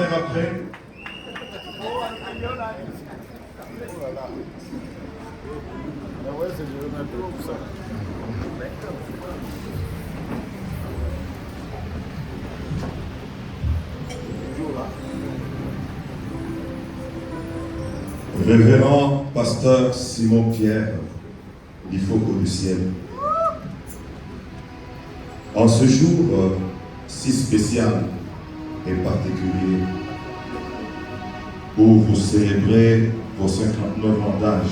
faire après. Révérend pasteur Simon Pierre, du Faucon du ciel. En ce jour si spécial et particulier, où vous célébrez vos 59 ans d'âge,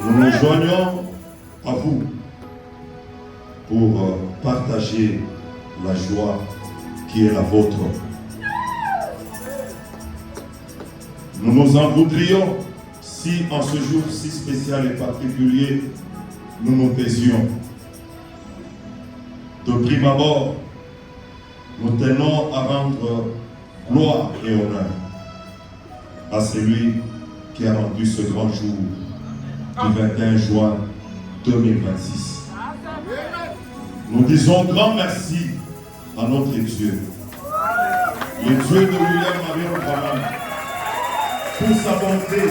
nous nous joignons à vous pour partager la joie qui est la vôtre. Nous nous en voudrions si en ce jour si spécial et particulier, nous nous taisions. De prime abord, nous tenons à rendre gloire et honneur à celui qui a rendu ce grand jour du 21 juin 2026. Nous disons grand merci à notre Dieu, le Dieu de William Marion Branham, pour sa bonté,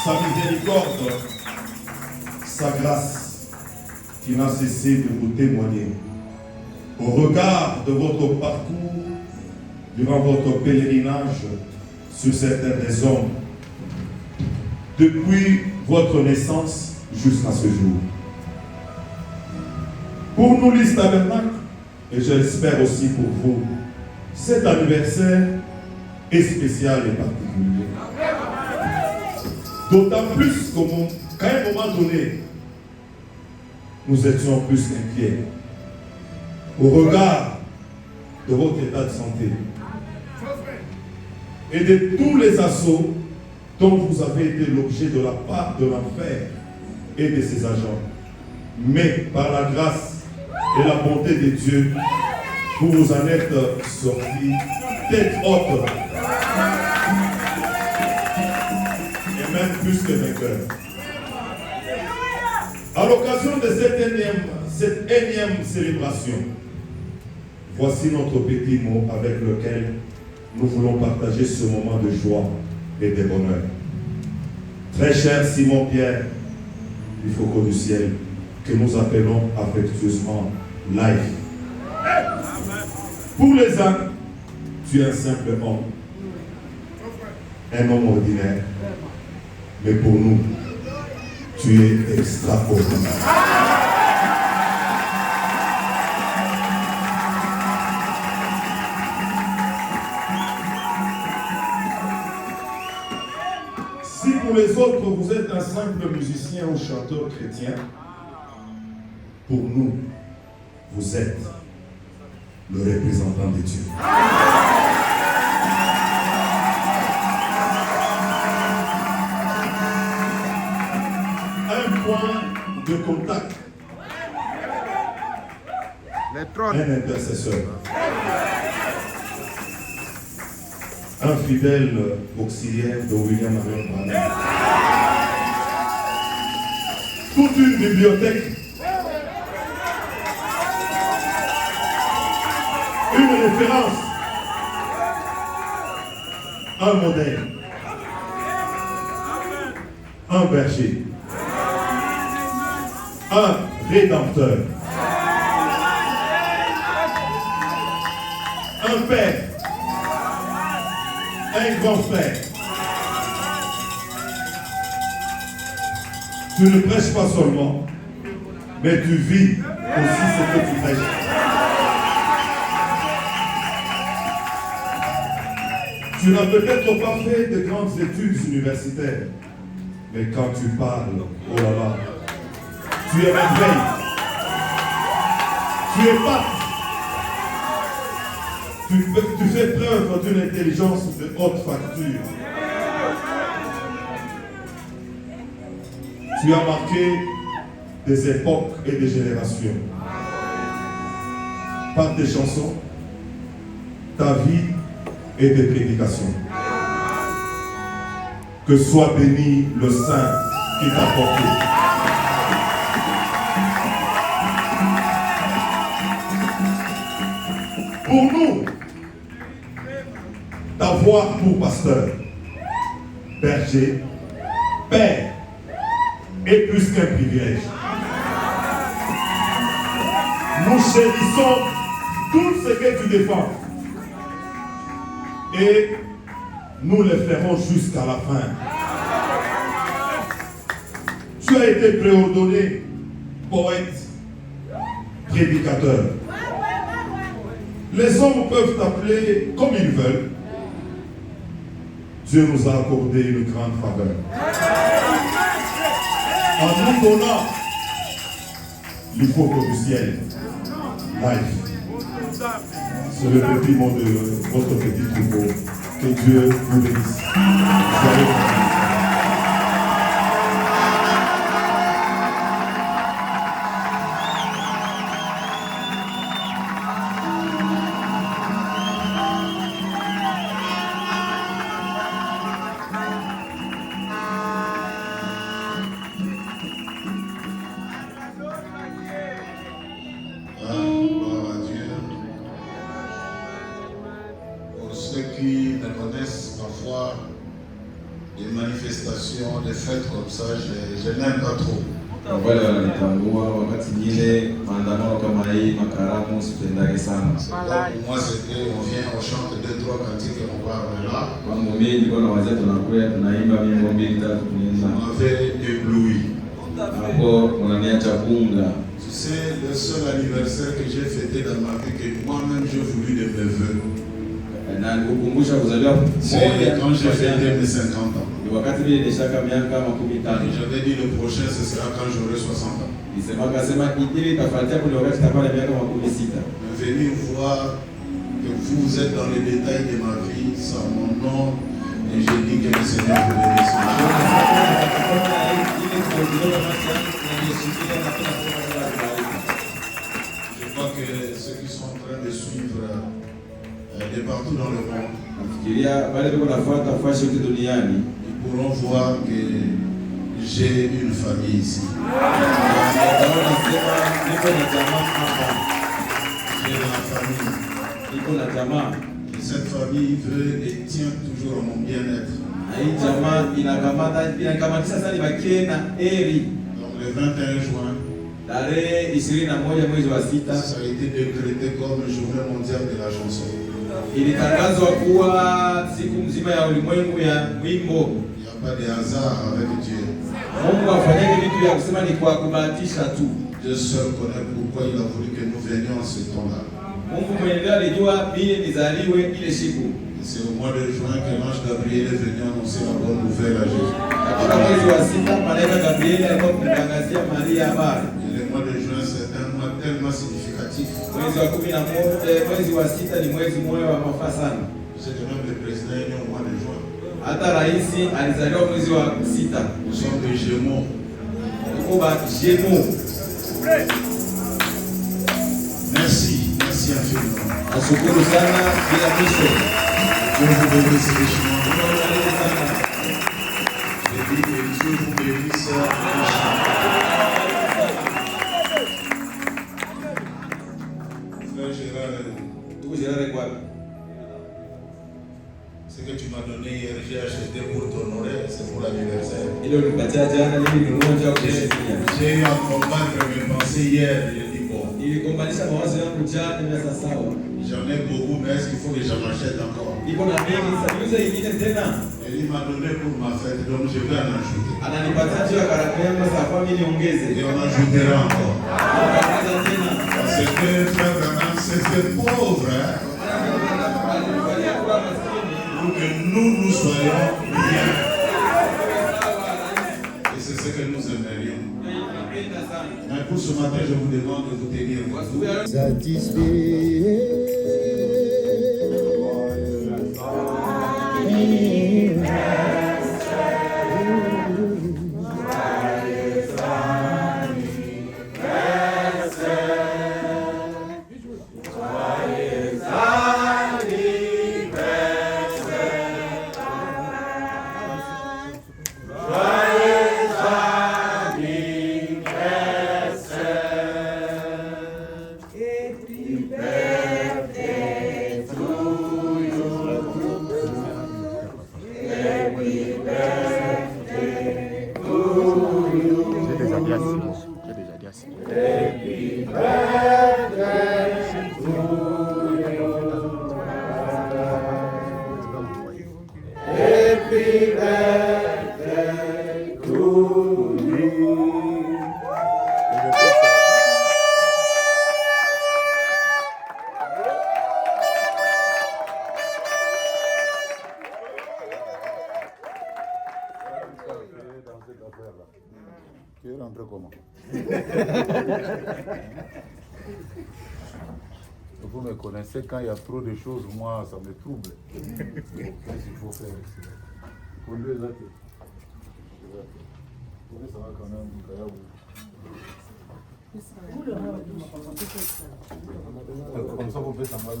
sa miséricorde, sa grâce qui n'a cessé de vous témoigner. Au regard de votre parcours, durant votre pèlerinage sur cette terre des hommes, depuis votre naissance jusqu'à ce jour. Pour nous, l'Église Tabernacle, et j'espère aussi pour vous, cet anniversaire est spécial et particulier. D'autant plus qu'à un moment donné, nous étions plus inquiets au regard de votre état de santé et de tous les assauts dont vous avez été l'objet de la part de l'enfer et de ses agents. Mais par la grâce et la bonté de Dieu, vous vous en êtes sortis tête haute et même plus que vainqueur. À l'occasion de cette énième célébration, voici notre petit mot avec lequel nous voulons partager ce moment de joie et de bonheur. Très cher Simon Pierre, du Faucon du ciel, que nous appelons affectueusement Life. Pour les uns, tu es un simple homme, un homme ordinaire, mais pour nous, tu es extraordinaire. Si pour les autres, vous êtes un simple musicien ou chanteur chrétien, pour nous, vous êtes le représentant de Dieu. Un point de contact. Un intercesseur. Un fidèle auxiliaire de William Marion Branham. Toute une bibliothèque. Une référence. Un modèle. Un berger. Un rédempteur. Un père. Un grand frère. Tu ne prêches pas seulement, mais tu vis aussi ce que tu prêches. Tu n'as peut-être pas fait de grandes études universitaires, mais quand tu parles, oh là là, tu es merveille. Tu es pas. Tu fais preuve d'une intelligence de haute facture. Tu as marqué des époques et des générations. Par tes chansons, ta vie et tes prédications. Que soit béni le Saint qui t'a porté. pour nous, d'avoir pour pasteur, berger, père, est plus qu'un privilège. Nous chérissons tout ce que tu défends. Et nous le ferons jusqu'à la fin. Tu as été préordonné poète, prédicateur. Les hommes peuvent t'appeler comme ils veulent. Dieu nous a accordé une grande faveur. En nous donnant l'hypothèse du ciel, life. C'est le petit mot de votre petit troupeau. Que Dieu vous bénisse. Soyez des fêtes comme ça, je n'aime pas trop. Wale wananitambua wakati nyingine maandamano kama hii makaramu sipendage sana. Donc moi c'était on vient on chante 2-3 cantiques et on part là. Kwangu mimi nilikuwa na wazee tunakuja tunaimba nyimbo mbili tatu tunaimba. On m'avait ébloui. Hapo unaniacha bunga. Tu sais le seul anniversaire que j'ai fêté dans ma vie que moi-même j'ai voulu de mes vœux. Na nikukumbusha kuzaliwa moja quand j'ai fêté mes 50 ans. Wakati vile nishaka miaka 15. J'avais dit le prochain ce sera quand j'aurai 60 ans. Nisema idili itafuatia kule wakati nitakuwa na miaka 16. Venir voir que vous êtes dans les détails de ma vie, sans mon nom, et je dis que le Seigneur vous bénisse. Je crois que ceux qui sont en train de suivre de partout dans le monde, ils pourront voir que j'ai une famille ici. J'ai la famille. Et cette famille veut et tient toujours à mon bien-être. Donc le 21 juin, ça a été décrété comme journée mondiale de la chanson. Ilitangazwa kuwa siku mzima ya ulimwengu ya wimbo. Il n'y a pas de hasard avec Dieu. Mungu afanyake vitu vya kusema ni kwa kubahatisha tu. Dieu seul connaît pourquoi il a voulu que nous venions en ce temps-là. Mungu mwenyewe alijua mimi nizaliwe ile siku. C'est au mois de juin que l'ange Gabriel est venu annoncer la bonne nouvelle à Jésus. Katika mwezi wa 6 malaika Gabriel alikuwa kumtangazia Maria habari. Le mois de juin c'est un mois tellement significatif. Mwezi wa 11, mwezi wa 6 ni mwezi moyo wa mafaa sana. C'est que même le président est né au mois de juin. Hata rais alizaliwa mwezi wa 6. Nous sommes des Gémeaux. Kwa Gémeaux. Merci infiniment. Nashukuru sana bila mwisho. Dieu vous bénisse richement. Je dis que Dieu vous bénisse richement. Ce que tu m'as donné hier, j'ai acheté pour t'honorer, c'est pour l'anniversaire. J'ai eu à combattre mes pensées hier, j'ai dit bon. J'en ai beaucoup, mais est-ce qu'il faut que j'en achète encore? Et il m'a donné pour ma fête, donc je vais en ajouter. Et on ajoutera encore. Parce que frère Branham, c'est pauvre, hein? Pour que nous soyons bien. Et c'est ce que nous aimerions. Mais pour ce matin, je vous demande de vous tenir. Satisfait. Happy birthday. Tu es rentré comment? Vous me connaissez, quand il y a trop de choses, moi, ça me trouble. Qu'est-ce qu'il faut faire ici? Pour deux autres. Ça va quand même, comme ça, vous faites un mal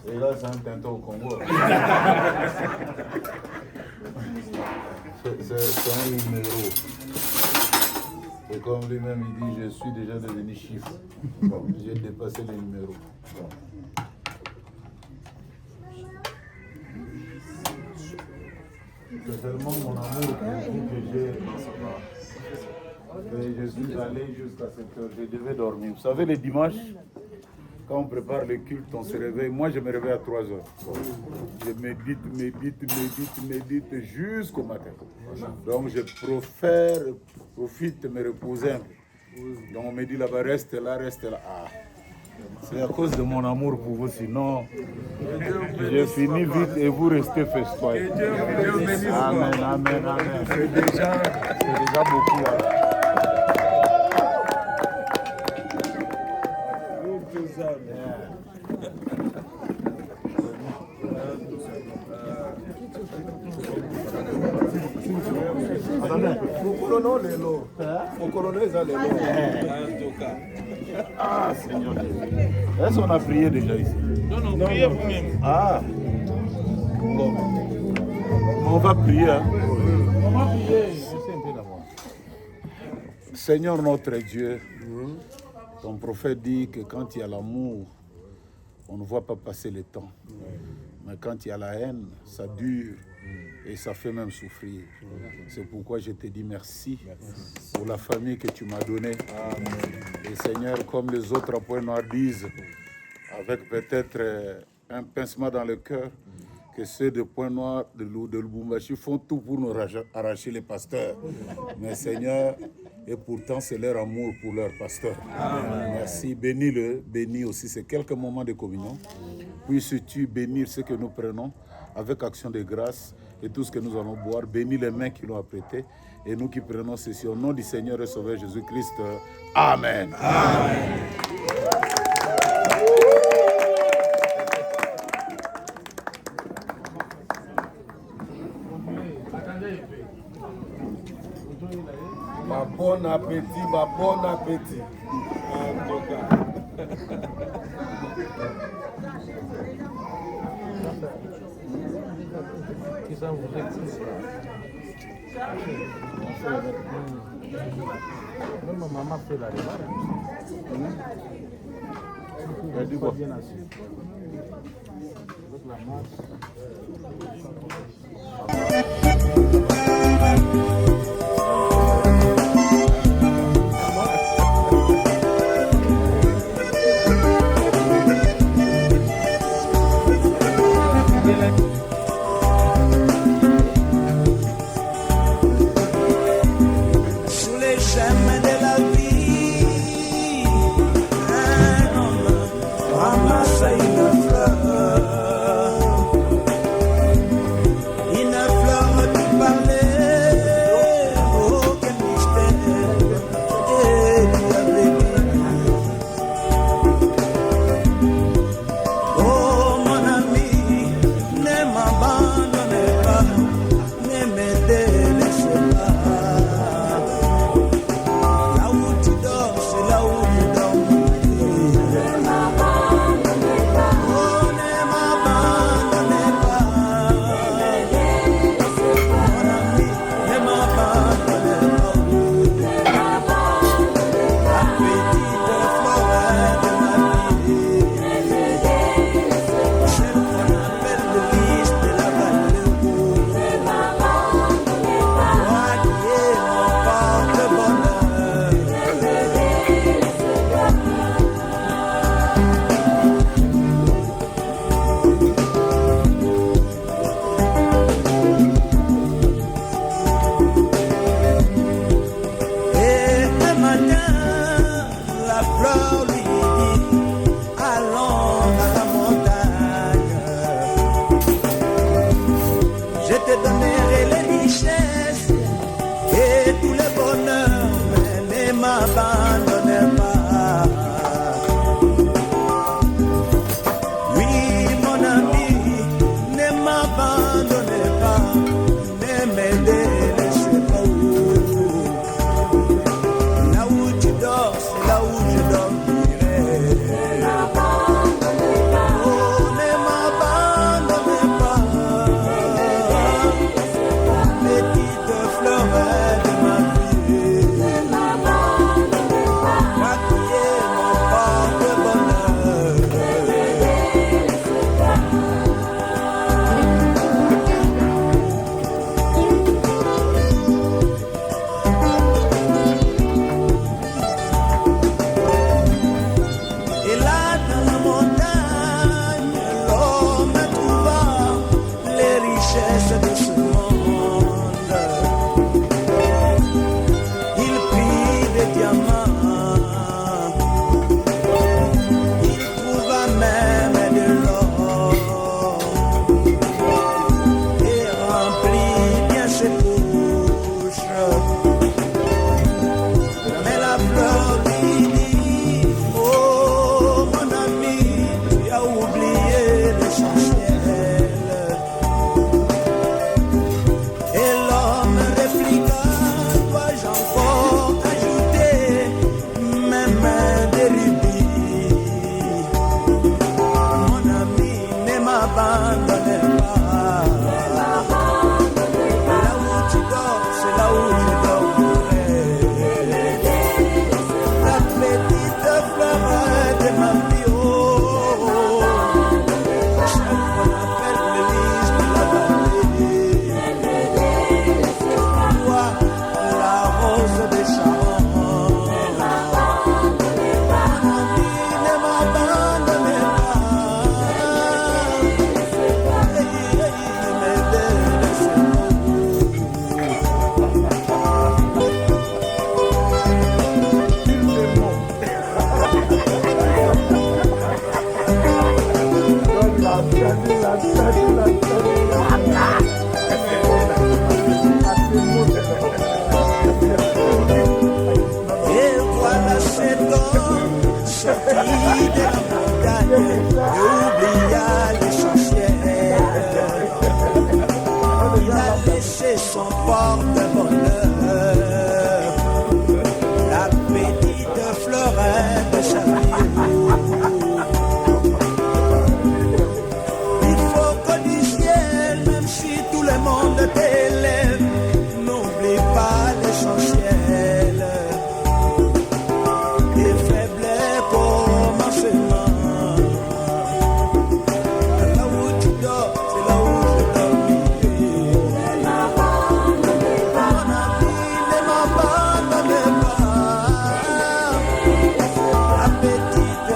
Et là, c'est un tintin au Congo. C'est un numéro. Et comme lui-même il dit, je suis déjà devenu chiffre. Bon, j'ai dépassé les numéros. Bon. C'est seulement mon amour pour vous que j'ai. Et je suis allé jusqu'à cette heure. Je devais dormir. Vous savez, les dimanches, quand on prépare le culte, on se réveille. Moi, je me réveille à 3 heures. Je médite jusqu'au matin. Donc, je profite de me reposer un peu. Donc, on me dit là-bas, reste là. Ah. C'est à cause de mon amour pour vous, sinon, je finis vite et vous restez festoyés. Amen. C'est déjà beaucoup. Ah, Seigneur. Est-ce qu'on a prié déjà ici? Non, priez vous-même. Ah. Bon. On va prier. Hein? On va prier. Seigneur notre Dieu, ton prophète dit que quand il y a l'amour, on ne voit pas passer le temps. Mais quand il y a la haine, ça dure et ça fait même souffrir. C'est pourquoi je te dis merci pour la famille que tu m'as donnée. Et Seigneur, comme les autres à Point Noir disent, avec peut-être un pincement dans le cœur, que ceux de Point Noir, de Lubumbashi font tout pour nous arracher les pasteurs. Mais Seigneur, et pourtant c'est leur amour pour leur pasteur. Merci, bénis-le, bénis aussi ces quelques moments de communion. Puisses-tu bénir ce que nous prenons avec action de grâce et tout ce que nous allons boire. Bénis les mains qui l'ont apprêté et nous qui prenons ceci au nom du Seigneur et Sauveur Jésus-Christ. Amen. Amen. Bon appétit, bon appétit. Maman fait la Une fleur fleur lui dit, allons à la montagne. Je te donnerai les richesses et tout le bonheur, mais ne m'abandonne pas. Oui, mon ami, ne m'abandonnez pas, ne me délaissez pas. Là où tu dors, c'est là où je dormirai. Oh, ne m'abandonnez pas, petite fleur de ma vie. Moi qui ai mon porte-bonheur. Et là dans la montagne, l'homme trouva les richesses de ce monde. Il prit des diamants, il trouva même de l'or et remplit bien ses couches. Mais la fleur lui dit, oh mon ami, tu as oublié l'essentiel. Et l'homme répliqua, dois-je encore ajouter même des rubis? Mon ami, ne m'abandonne pas. Là où tu dors, c'est là où je dormirai. La petite fleur de ma vie, oh, celle qu'on appelle le lys de la vallée. Toi, la rose des Sharon. Mon ami, ne m'abandonnez pas. Ne me délaissez Et voilà cet homme sorti de la montagne et oublia l'essentiel. Il a laissé son porte-bonheur, la petite fleurette de sa vie. Il faut qu'au du ciel, même si tout le monde t'élève, n'oublie pas l'essentiel. Et faible commencement. Là où tu dors, c'est là où je dormirai. Mon ami, ne m'abandonne pas. La petite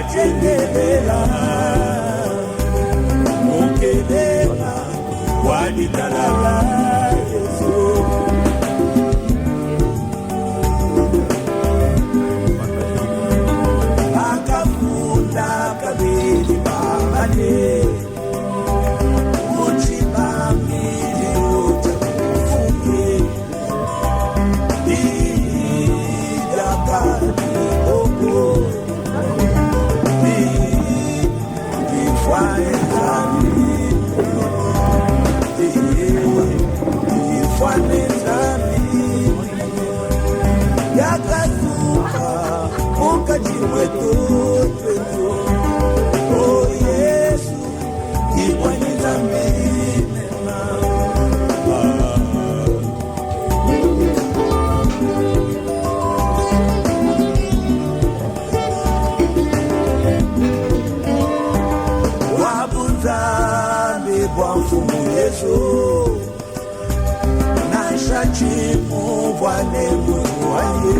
wachekelela mukelema waditalala Yesu akafunda kabili babane uchibamile utakufunge idakani oko yakasuka ukachimwetu twetu oh Yesu ikwanyiza minema wabuzambi bwa mfumu Yesu naishachimu bwane mutwaye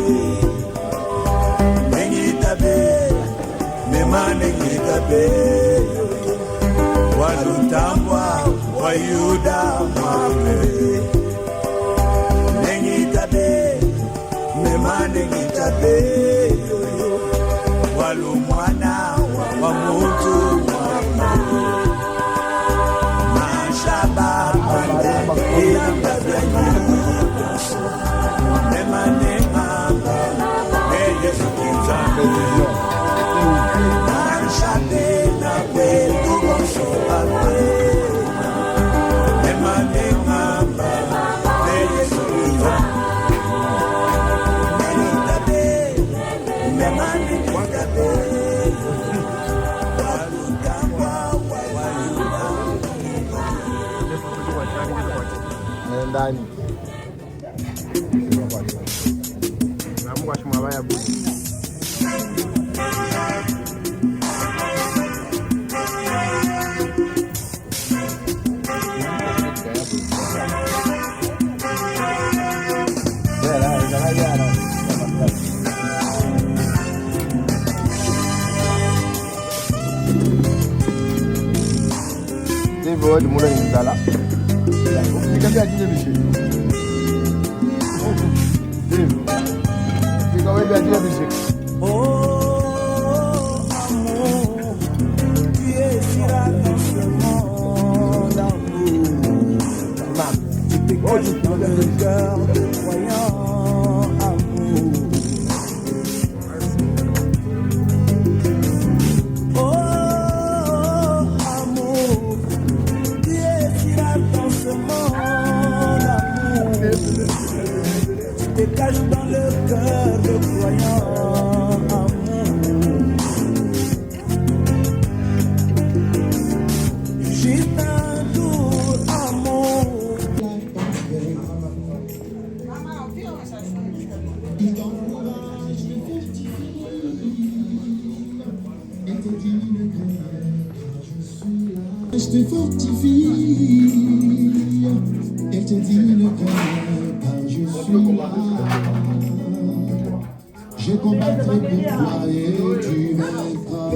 nengitabe memanengitabe walutambwa wa Yuda mwame nengitabe memanengitabe walumwana wa mutu mwame mashaba pande iyambabenyi memanenga Yesu kinzambe Manshade na kwetu konsolate Emane ngamba Yesu kinzambe Menitabe Memane nitabe Walutangwa wayuda ndani namu kwa shuma baya budi Devo di mulai ndala. Dikasih aja bisi. Devo. Dikawai aja bisi. Oh amour, tu es si là dans ce monde d'amour. Tu te caches dans le cœur de croyant amour. Oh amour, tu es si là dans ce monde d'amour. Tu te caches dans le cœur de croyant amour. Juste un doux amour. Je te fortifie, elle te dit le cœur, car je suis là. Je combattrai pour toi et tu vaincras.